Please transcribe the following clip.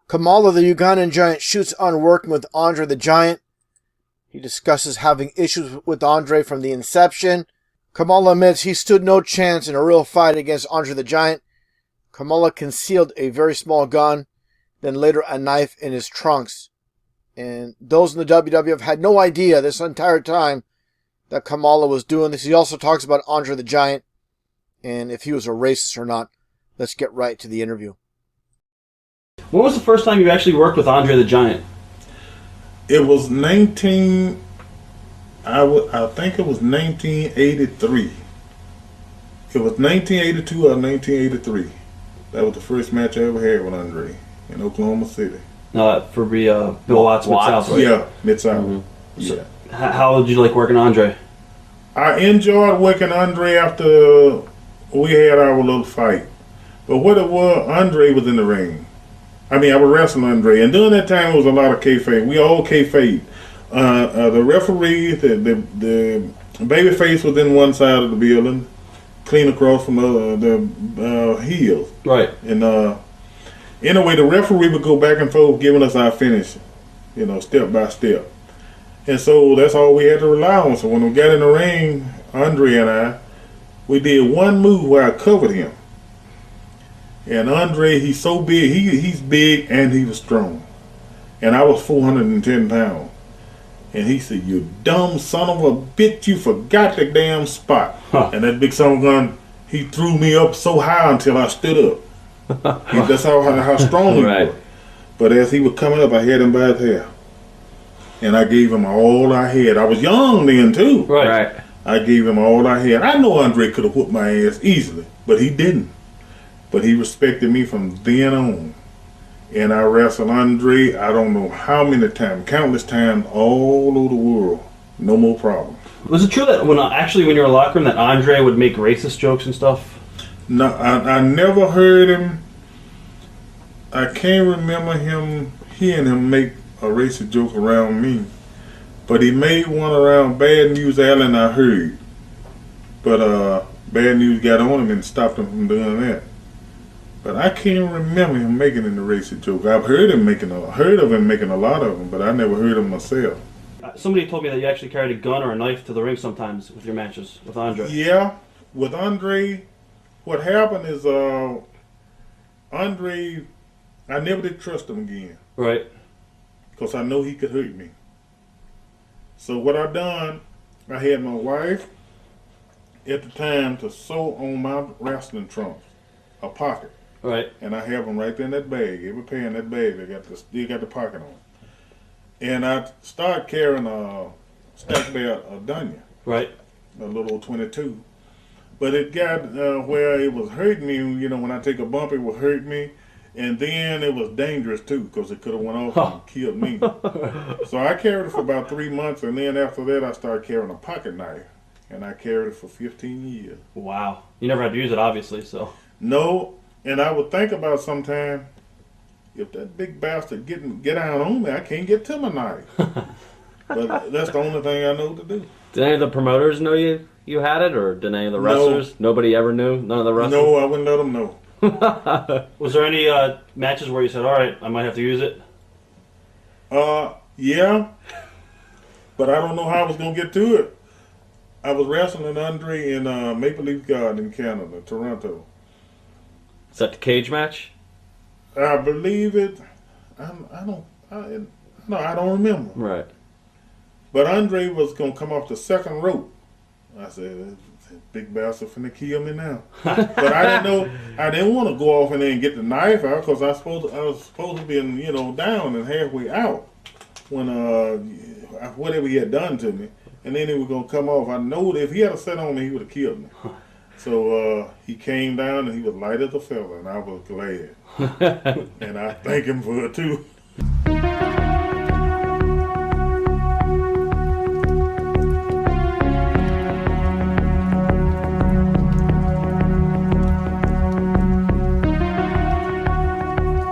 Kamala, the Ugandan giant, shoots on working with Andre the Giant. He discusses having issues with Andre from the inception. Kamala admits he stood no chance in a real fight against Andre the Giant. Kamala concealed a very small gun, then later a knife in his trunks. And those in the WWF had no idea this entire time that Kamala was doing this. He also talks about Andre the Giant and if he was a racist or not. Let's get right to the interview. When was the first time you actually worked with Andre the Giant? It was I think it was 1983. It was 1982 or 1983. That was the first match I ever had with Andre in Oklahoma City. For Bill Watts Mid-South, right? Yeah, Mid-South. Mm-hmm. Yeah. So, how did you like working Andre? I enjoyed working Andre after we had our little fight. But what it was, Andre was in the ring. I mean, I was wrestling Andre, and during that time, it was a lot of kayfabe. We all kayfabe. The referee, the babyface was in one side of the building, clean across from the heels. Right. And anyway, the referee would go back and forth, giving us our finish, step by step. And so that's all we had to rely on. So when we got in the ring, Andre and we did one move where I covered him. And Andre, he's so big. He's big and he was strong. And I was 410 pounds. And he said, "You dumb son of a bitch, you forgot the damn spot." Huh. And that big son of a gun, he threw me up so high until I stood up. That's how strong he was. But as he was coming up, I had him by his hair. And I gave him all I had. I was young then, too. Right. I gave him all I had. I know Andre could have whooped my ass easily, but he didn't. But he respected me from then on. And I wrestled Andre, I don't know how many times, countless times, all over the world. No more problem. Was it true that when you were in locker room that Andre would make racist jokes and stuff? No, I never heard him. I can't remember hearing him make a racist joke around me. But he made one around Bad News Allen, I heard. But Bad News got on him and stopped him from doing that. But I can't remember him making any racist joke. I've heard of him making a lot of them, but I never heard them myself. Somebody told me that you actually carried a gun or a knife to the ring sometimes with your matches with Andre. Yeah, with Andre, what happened is Andre, I never did trust him again. Right. Because I know he could hurt me. So what I done, I had my wife at the time to sew on my wrestling trunks a pocket. Right. And I have them right there in that bag. Every pair in that bag, they got the pocket on. And I started carrying a stack bear of Dunya. Right. A little 22. But it got where it was hurting me. When I take a bump, it would hurt me. And then it was dangerous too, because it could have went off and killed me. So I carried it for about 3 months, and then after that, I started carrying a pocket knife. And I carried it for 15 years. Wow. You never had to use it, obviously, so. No. And I would think about sometime, if that big bastard get down on me, I can't get to my knife. But that's the only thing I know to do. Did any of the promoters know you had it, or did any of the wrestlers? No. Nobody ever knew? None of the wrestlers? No, I wouldn't let them know. Was there any matches where you said, "All right, I might have to use it"? Yeah. But I don't know how I was going to get to it. I was wrestling Andre in Maple Leaf Garden in Canada, Toronto. Is that the cage match? I believe it. I don't remember. Right. But Andre was going to come off the second rope. I said, "That big bastard finna kill me now." But I didn't know. I didn't want to go off in there and get the knife out, because I was supposed to be down and halfway out when whatever he had done to me, and then he was going to come off. I know that if he had set on me, he would have killed me. So he came down and he was light as a feather, and I was glad. And I thank him for it too.